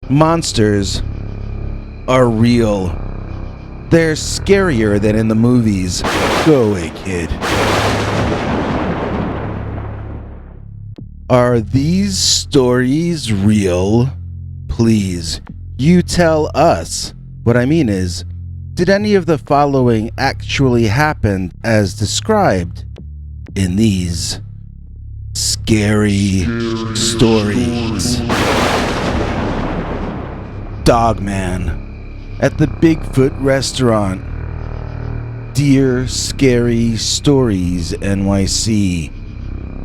Monsters are real. They're scarier than in the movies. Go away, kid. Are these stories real? Please, you tell us. What I mean is, did any of the following actually happen as described in these scary stories? Dogman at the Bigfoot restaurant. Dear Scary Stories NYC.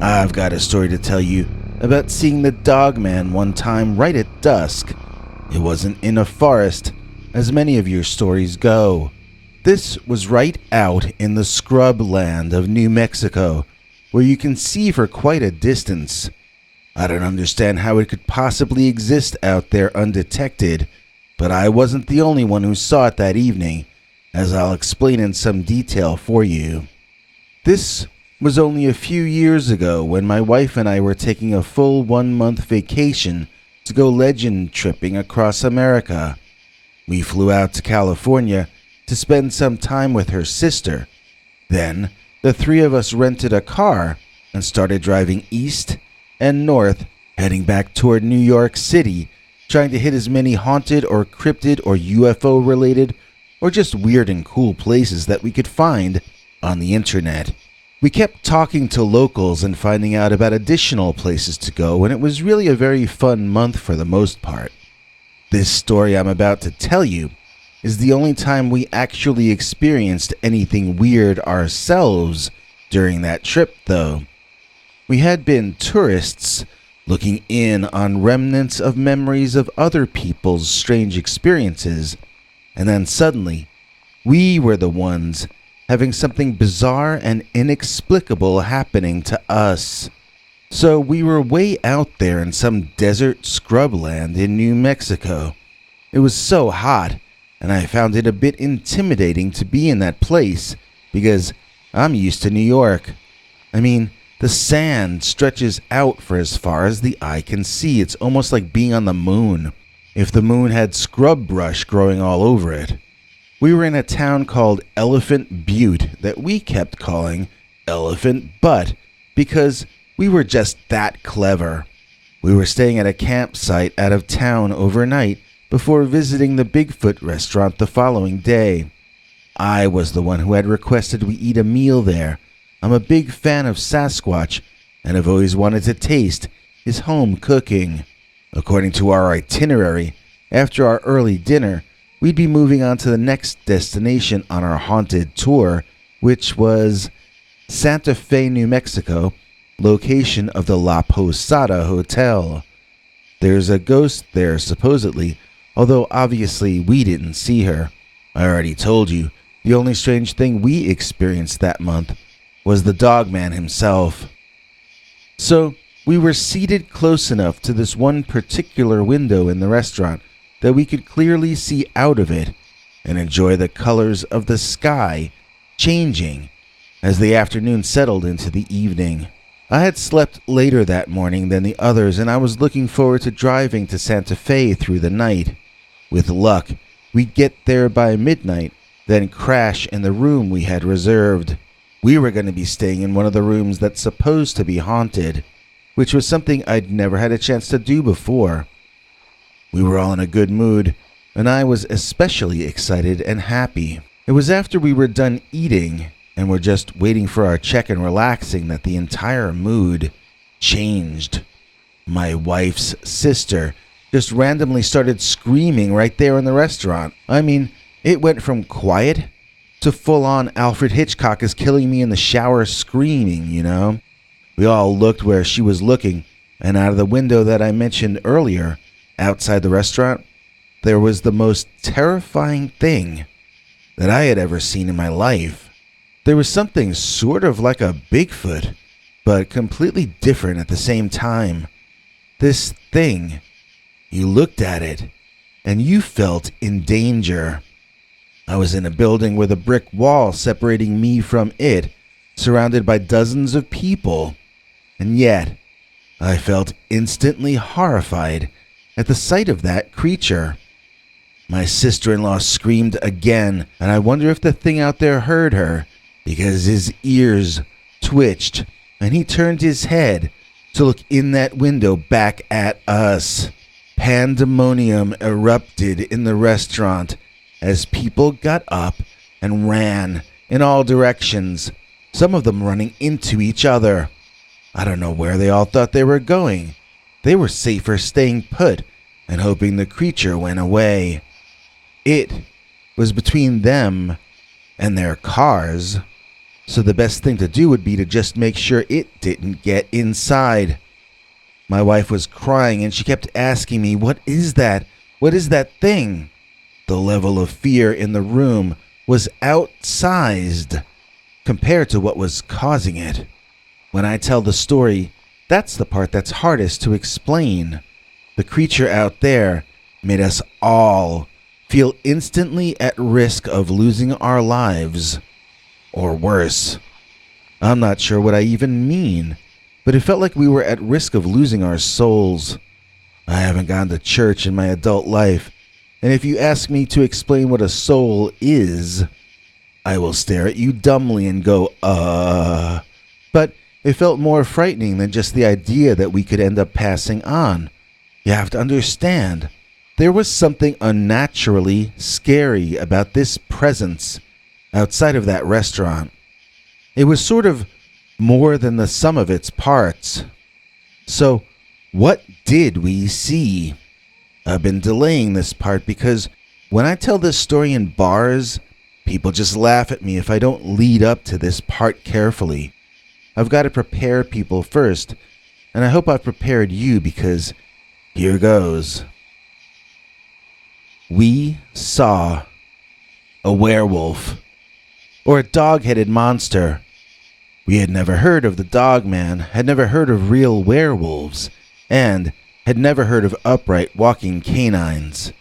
I've got a story to tell you about seeing the Dogman one time right at dusk. It wasn't in a forest, as many of your stories go. This was right out in the scrub land of New Mexico, where you can see for quite a distance. I don't understand how it could possibly exist out there undetected, but I wasn't the only one who saw it that evening, as I'll explain in some detail for you. This was only a few years ago when my wife and I were taking a full 1-month vacation to go legend tripping across America. We flew out to California to spend some time with her sister. Then, the three of us rented a car and started driving east and north, heading back toward New York City, trying to hit as many haunted or cryptid or UFO-related or just weird and cool places that we could find on the internet. We kept talking to locals and finding out about additional places to go, and it was really a very fun month for the most part. This story I'm about to tell you is the only time we actually experienced anything weird ourselves during that trip, though. We had been tourists looking in on remnants of memories of other people's strange experiences, and then suddenly, we were the ones having something bizarre and inexplicable happening to us. So we were way out there in some desert scrubland in New Mexico. It was so hot, and I found it a bit intimidating to be in that place because I'm used to New York. I mean, the sand stretches out for as far as the eye can see. It's almost like being on the moon, if the moon had scrub brush growing all over it. We were in a town called Elephant Butte that we kept calling Elephant Butt because we were just that clever. We were staying at a campsite out of town overnight before visiting the Bigfoot restaurant the following day. I was the one who had requested we eat a meal there. I'm a big fan of Sasquatch and have always wanted to taste his home cooking. According to our itinerary, after our early dinner, we'd be moving on to the next destination on our haunted tour, which was Santa Fe, New Mexico, location of the La Posada Hotel. There's a ghost there, supposedly, although obviously we didn't see her. I already told you, the only strange thing we experienced that month was the Dogman himself. So, we were seated close enough to this one particular window in the restaurant that we could clearly see out of it and enjoy the colors of the sky changing as the afternoon settled into the evening. I had slept later that morning than the others, and I was looking forward to driving to Santa Fe through the night. With luck, we'd get there by midnight, then crash in the room we had reserved. We were going to be staying in one of the rooms that's supposed to be haunted, which was something I'd never had a chance to do before. We were all in a good mood, and I was especially excited and happy. It was after we were done eating and were just waiting for our check and relaxing that the entire mood changed. My wife's sister just randomly started screaming right there in the restaurant. I mean, it went from quiet to full-on Alfred Hitchcock is killing me in the shower screaming, you know? We all looked where she was looking, and out of the window that I mentioned earlier, outside the restaurant, there was the most terrifying thing that I had ever seen in my life. There was something sort of like a Bigfoot, but completely different at the same time. This thing, you looked at it, and you felt in danger. I was in a building with a brick wall separating me from it, surrounded by dozens of people, and yet I felt instantly horrified at the sight of that creature. My sister-in-law screamed again, and I wonder if the thing out there heard her, because his ears twitched, and he turned his head to look in that window back at us. Pandemonium erupted in the restaurant as people got up and ran in all directions, some of them running into each other. I don't know where they all thought they were going. They were safer staying put and hoping the creature went away. It was between them and their cars, so the best thing to do would be to just make sure it didn't get inside. My wife was crying and she kept asking me, "What is that? What is that thing?" The level of fear in the room was outsized compared to what was causing it. When I tell the story, that's the part that's hardest to explain. The creature out there made us all feel instantly at risk of losing our lives, or worse. I'm not sure what I even mean, but it felt like we were at risk of losing our souls. I haven't gone to church in my adult life, and if you ask me to explain what a soul is, I will stare at you dumbly and go, But it felt more frightening than just the idea that we could end up passing on. You have to understand, there was something unnaturally scary about this presence outside of that restaurant. It was sort of more than the sum of its parts. So, what did we see? I've been delaying this part because when I tell this story in bars, people just laugh at me if I don't lead up to this part carefully. I've got to prepare people first, and I hope I've prepared you because here goes. We saw a werewolf, or a dog-headed monster. We had never heard of the Dogman, had never heard of real werewolves, and had never heard of upright walking canines.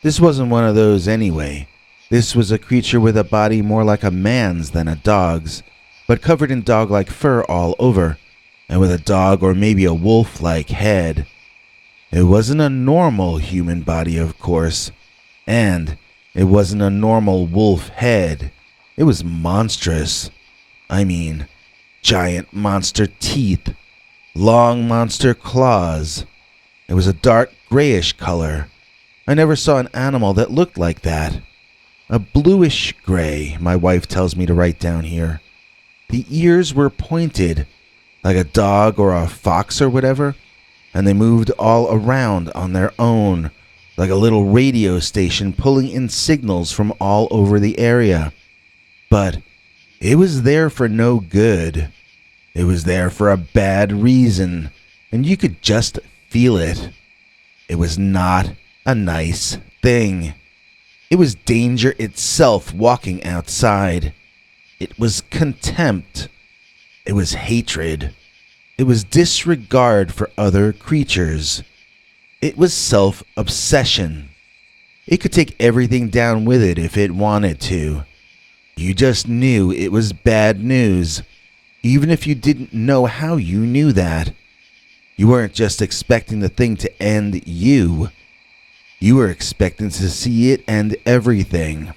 This wasn't one of those anyway. This was a creature with a body more like a man's than a dog's, but covered in dog-like fur all over, and with a dog or maybe a wolf-like head. It wasn't a normal human body, of course, and it wasn't a normal wolf head. It was monstrous. I mean, giant monster teeth, long monster claws. It was a dark grayish color. I never saw an animal that looked like that. A bluish gray, my wife tells me to write down here. The ears were pointed, like a dog or a fox or whatever, and they moved all around on their own, like a little radio station pulling in signals from all over the area. But it was there for no good. It was there for a bad reason, and you could just feel it. It was not a nice thing. It was danger itself walking outside. It was contempt. It was hatred. It was disregard for other creatures. It was self-obsession. It could take everything down with it if it wanted to. You just knew it was bad news, even if you didn't know how you knew that. You weren't just expecting the thing to end you. You were expecting to see it end everything.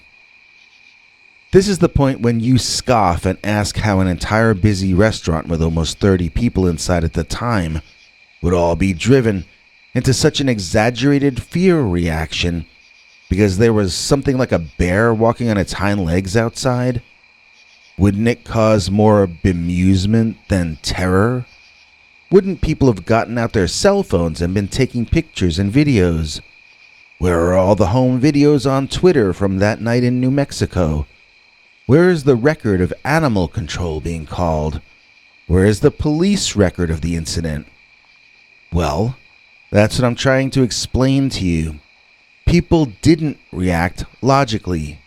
This is the point when you scoff and ask how an entire busy restaurant with almost 30 people inside at the time would all be driven into such an exaggerated fear reaction because there was something like a bear walking on its hind legs outside. Wouldn't it cause more bemusement than terror? Wouldn't people have gotten out their cell phones and been taking pictures and videos? Where are all the home videos on Twitter from that night in New Mexico? Where is the record of animal control being called? Where is the police record of the incident? Well, that's what I'm trying to explain to you. People didn't react logically.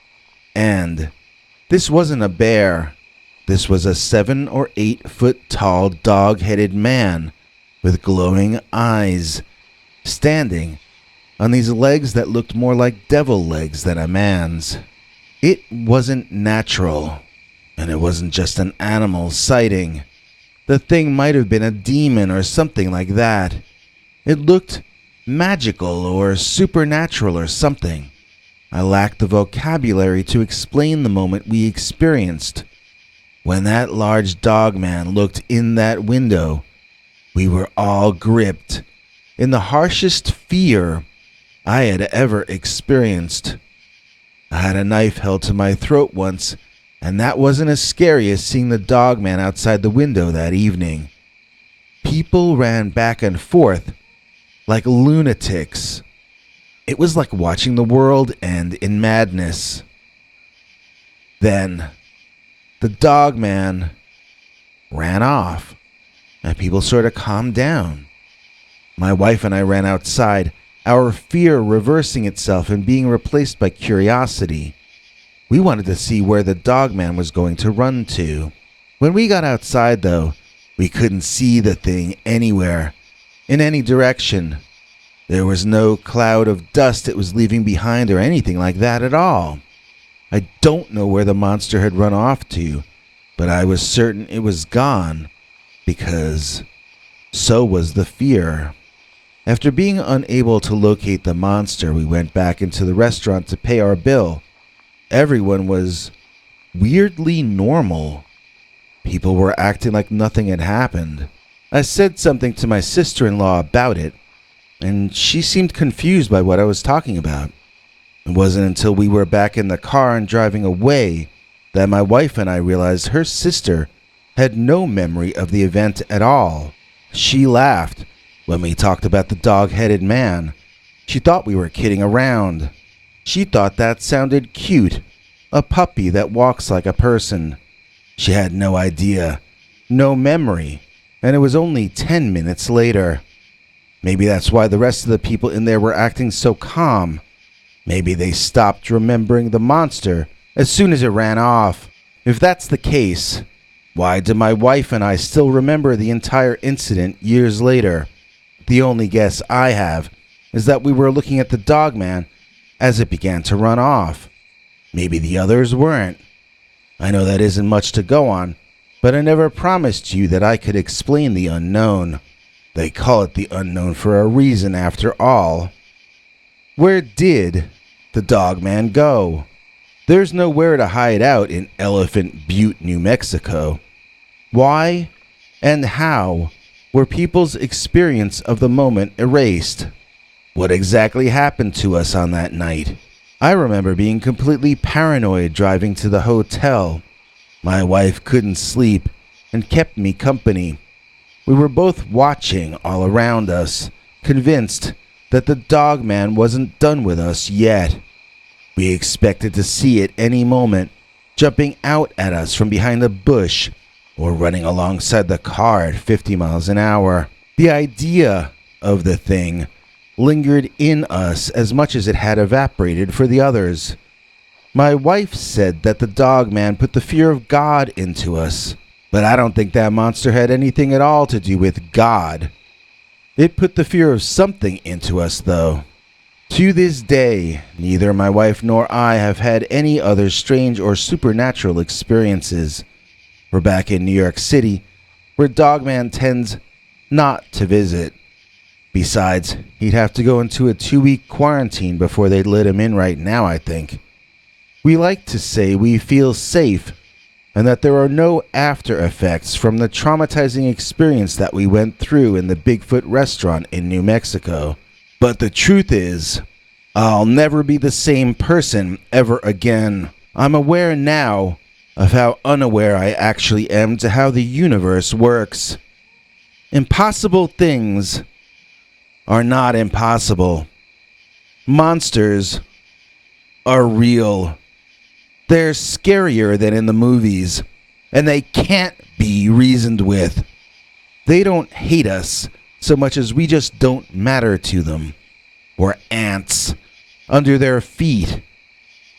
And this wasn't a bear. This was a 7 or 8 foot tall dog-headed man with glowing eyes, standing on these legs that looked more like devil legs than a man's. It wasn't natural, and it wasn't just an animal sighting. The thing might have been a demon or something like that. It looked magical or supernatural or something. I lacked the vocabulary to explain the moment we experienced. When that large dog man looked in that window, we were all gripped in the harshest fear I had ever experienced. I had a knife held to my throat once, and that wasn't as scary as seeing the dog man outside the window that evening. People ran back and forth like lunatics. It was like watching the world end in madness. Then, the dog man ran off, and people sort of calmed down. My wife and I ran outside, our fear reversing itself and being replaced by curiosity. We wanted to see where the dog man was going to run to. When we got outside, though, we couldn't see the thing anywhere, in any direction. There was no cloud of dust it was leaving behind or anything like that at all. I don't know where the monster had run off to, but I was certain it was gone, because so was the fear. After being unable to locate the monster, we went back into the restaurant to pay our bill. Everyone was weirdly normal. People were acting like nothing had happened. I said something to my sister-in-law about it, and she seemed confused by what I was talking about. It wasn't until we were back in the car and driving away that my wife and I realized her sister had no memory of the event at all. She laughed when we talked about the dog-headed man. She thought we were kidding around. She thought that sounded cute, a puppy that walks like a person. She had no idea, no memory, and it was only 10 minutes later. Maybe that's why the rest of the people in there were acting so calm. Maybe they stopped remembering the monster as soon as it ran off. If that's the case, why do my wife and I still remember the entire incident years later? The only guess I have is that we were looking at the dog man as it began to run off. Maybe the others weren't. I know that isn't much to go on, but I never promised you that I could explain the unknown. They call it the unknown for a reason after all. Where did the dog man go? There's nowhere to hide out in Elephant Butte, New Mexico. Why and how were people's experience of the moment erased? What exactly happened to us on that night? I remember being completely paranoid driving to the hotel. My wife couldn't sleep and kept me company. We were both watching all around us, convinced that the dog man wasn't done with us yet. We expected to see it any moment, jumping out at us from behind a bush or running alongside the car at 50 miles an hour. The idea of the thing lingered in us as much as it had evaporated for the others. My wife said that the dog man put the fear of God into us, but I don't think that monster had anything at all to do with God. It put the fear of something into us, though. To this day, neither my wife nor I have had any other strange or supernatural experiences. We're back in New York City, where Dogman tends not to visit. Besides, he'd have to go into a 2-week quarantine before they'd let him in right now, I think. We like to say we feel safe and that there are no after effects from the traumatizing experience that we went through in the Bigfoot restaurant in New Mexico. But the truth is, I'll never be the same person ever again. I'm aware now of how unaware I actually am to how the universe works. Impossible things are not impossible. Monsters are real. They're scarier than in the movies, and they can't be reasoned with. They don't hate us so much as we just don't matter to them. We're ants under their feet.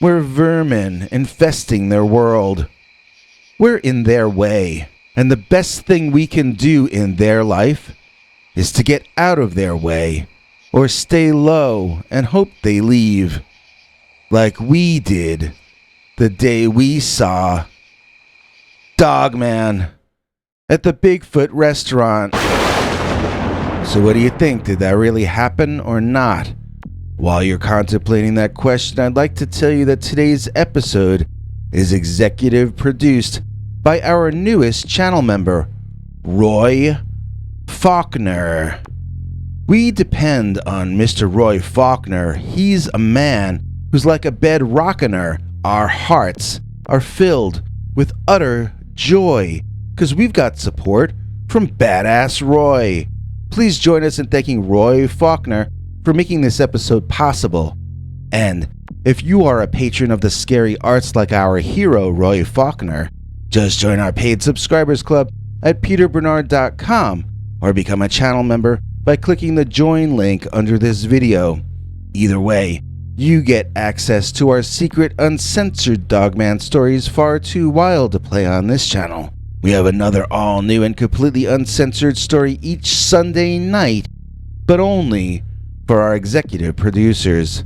We're vermin infesting their world. We're in their way, and the best thing we can do in their life is to get out of their way or stay low and hope they leave, like we did the day we saw Dogman at the Bigfoot restaurant. So what do you think? Did that really happen or not? While you're contemplating that question, I'd like to tell you that today's episode is executive produced by our newest channel member, Roy Faulkner. We depend on Mr. Roy Faulkner. He's a man who's like a bed rockener. Our hearts are filled with utter joy because we've got support from Badass Roy. Please join us in thanking Roy Faulkner for making this episode possible. And if you are a patron of the scary arts like our hero Roy Faulkner, just join our paid subscribers club at peterbernard.com or become a channel member by clicking the join link under this video. Either way, you get access to our secret uncensored Dogman stories far too wild to play on this channel. We have another all-new and completely uncensored story each Sunday night, but only for our executive producers.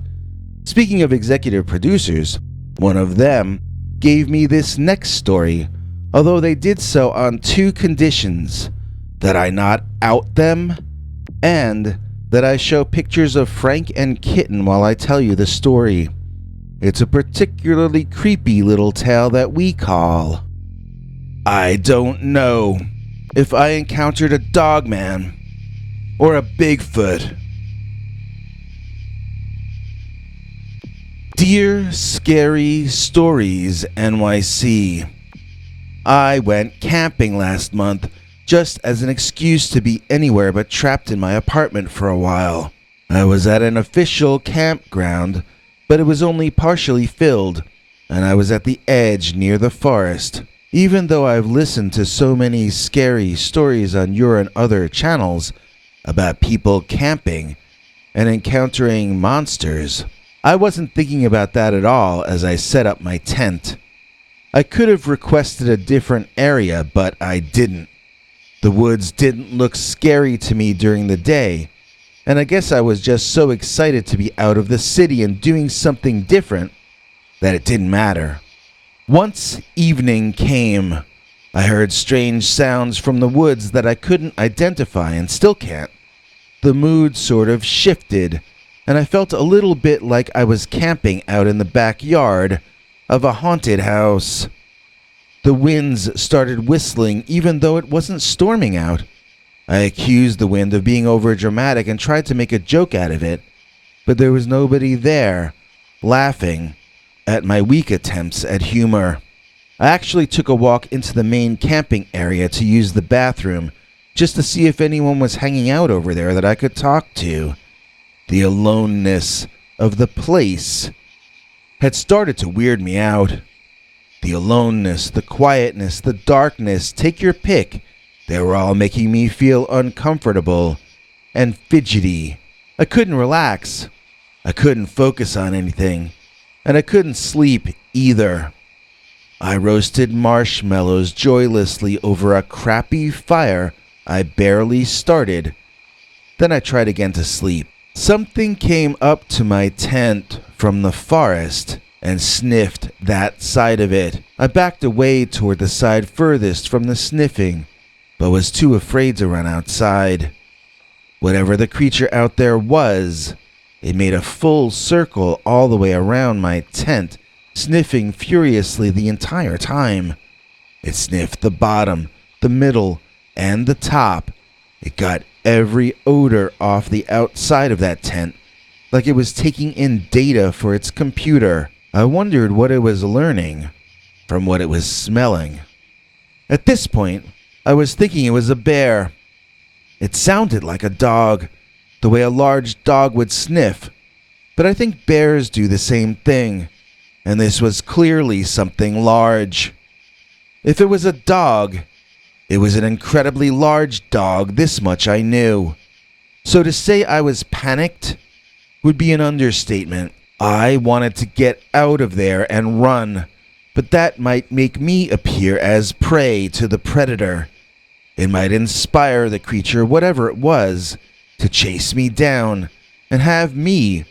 Speaking of executive producers, one of them gave me this next story, although they did so on two conditions: that I not out them, and that I show pictures of Frank and Kitten while I tell you the story. It's a particularly creepy little tale that we call I Don't Know If I Encountered a Dogman or a Bigfoot. Dear Scary Stories NYC, I went camping last month just as an excuse to be anywhere but trapped in my apartment for a while. I was at an official campground, but it was only partially filled, and I was at the edge near the forest. Even though I've listened to so many scary stories on your and other channels about people camping and encountering monsters, I wasn't thinking about that at all as I set up my tent. I could have requested a different area, but I didn't. The woods didn't look scary to me during the day, and I guess I was just so excited to be out of the city and doing something different that it didn't matter. Once evening came, I heard strange sounds from the woods that I couldn't identify and still can't. The mood sort of shifted, and I felt a little bit like I was camping out in the backyard of a haunted house. The winds started whistling even though it wasn't storming out. I accused the wind of being overdramatic and tried to make a joke out of it, but there was nobody there, laughing at my weak attempts at humor. I actually took a walk into the main camping area to use the bathroom, just to see if anyone was hanging out over there that I could talk to. The aloneness of the place had started to weird me out. The aloneness, the quietness, the darkness, take your pick. They were all making me feel uncomfortable and fidgety. I couldn't relax. I couldn't focus on anything. And I couldn't sleep either. I roasted marshmallows joylessly over a crappy fire I barely started. Then I tried again to sleep. Something came up to my tent from the forest and sniffed that side of it. I backed away toward the side furthest from the sniffing, but was too afraid to run outside. Whatever the creature out there was, it made a full circle all the way around my tent, sniffing furiously the entire time. It sniffed the bottom, the middle, and the top. It got every odor off the outside of that tent, like it was taking in data for its computer. I wondered what it was learning from what it was smelling. At this point, I was thinking it was a bear. It sounded like a dog, the way a large dog would sniff, but I think bears do the same thing, and this was clearly something large. If it was a dog, it was an incredibly large dog, this much I knew. So to say I was panicked would be an understatement. I wanted to get out of there and run, but that might make me appear as prey to the predator. It might inspire the creature, whatever it was, to chase me down and have me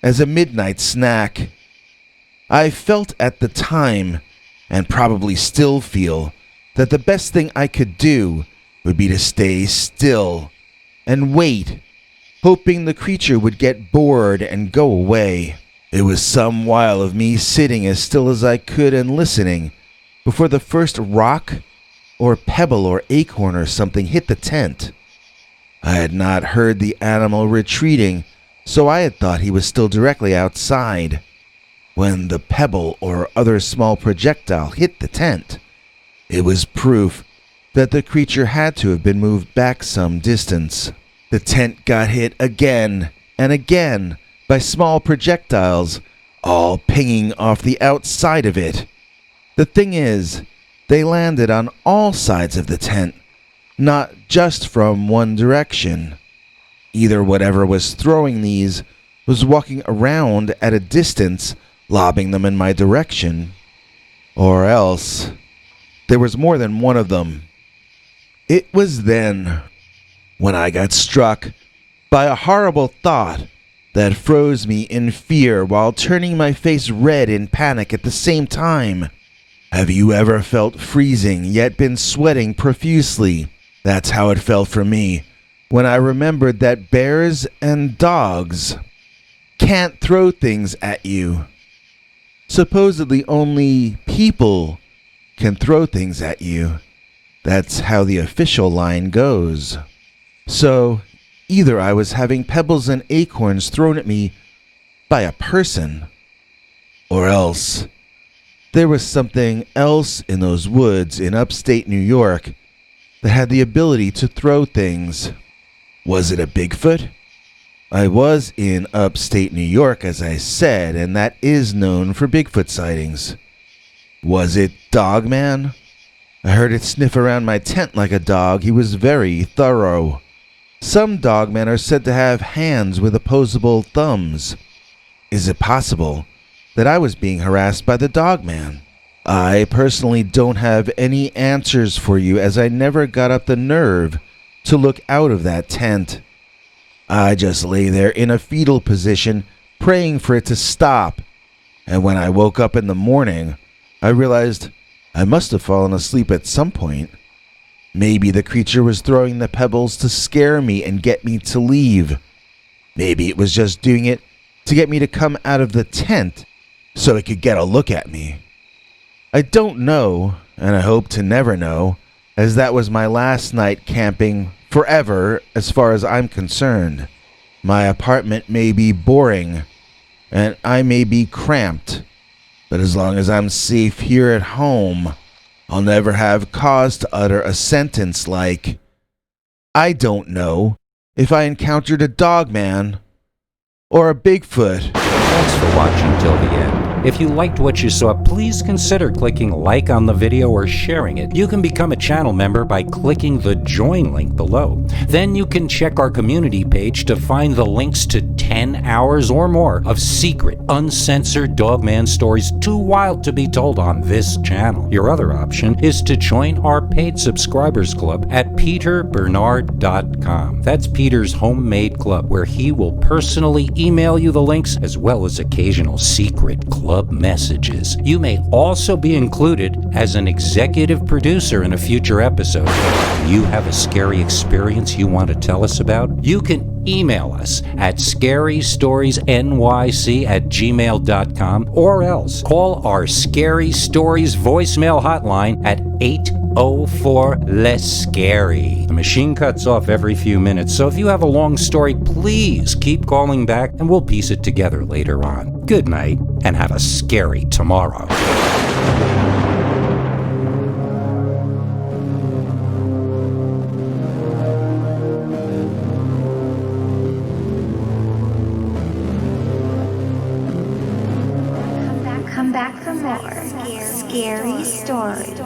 as a midnight snack. I felt at the time, and probably still feel, that the best thing I could do would be to stay still and wait, hoping the creature would get bored and go away. It was some while of me sitting as still as I could and listening before the first rock or pebble or acorn or something hit the tent. I had not heard the animal retreating, so I had thought he was still directly outside. When the pebble or other small projectile hit the tent, it was proof that the creature had to have been moved back some distance. The tent got hit again and again by small projectiles, all pinging off the outside of it. The thing is, they landed on all sides of the tent, not just from one direction. Either whatever was throwing these was walking around at a distance, lobbing them in my direction, or else there was more than one of them. It was then when I got struck by a horrible thought that froze me in fear while turning my face red in panic at the same time. Have you ever felt freezing yet been sweating profusely? That's how it felt for me when I remembered that bears and dogs can't throw things at you. Supposedly only people can throw things at you. That's how the official line goes. So, either I was having pebbles and acorns thrown at me by a person, or else there was something else in those woods in upstate New York that had the ability to throw things. Was it a Bigfoot? I was in upstate New York, as I said, and that is known for Bigfoot sightings. Was it Dogman? I heard it sniff around my tent like a dog. He was very thorough. Some dogmen are said to have hands with opposable thumbs. Is it possible that I was being harassed by the Dogman? I personally don't have any answers for you, as I never got up the nerve to look out of that tent. I just lay there in a fetal position, praying for it to stop. And when I woke up in the morning, I realized I must have fallen asleep at some point. Maybe the creature was throwing the pebbles to scare me and get me to leave. Maybe it was just doing it to get me to come out of the tent so it could get a look at me. I don't know, and I hope to never know, as that was my last night camping forever as far as I'm concerned. My apartment may be boring, and I may be cramped, but as long as I'm safe here at home, I'll never have cause to utter a sentence like, I don't know if I encountered a Dogman or a Bigfoot. Thanks for watching till the end. If you liked what you saw, please consider clicking like on the video or sharing it. You can become a channel member by clicking the join link below. Then you can check our community page to find the links to 10 hours or more of secret, uncensored Dogman stories too wild to be told on this channel. Your other option is to join our paid subscribers club at peterbernard.com. That's Peter's homemade club, where he will personally email you the links as well as occasional secret club messages. You may also be included as an executive producer in a future episode. Do you have a scary experience you want to tell us about? You can email us at scarystoriesnyc@gmail.com, or else call our Scary Stories voicemail hotline at 804-LESS-SCARY. The machine cuts off every few minutes, so if you have a long story, please keep calling back and we'll piece it together later on. Good night, and have a scary tomorrow. Come back for more scary stories.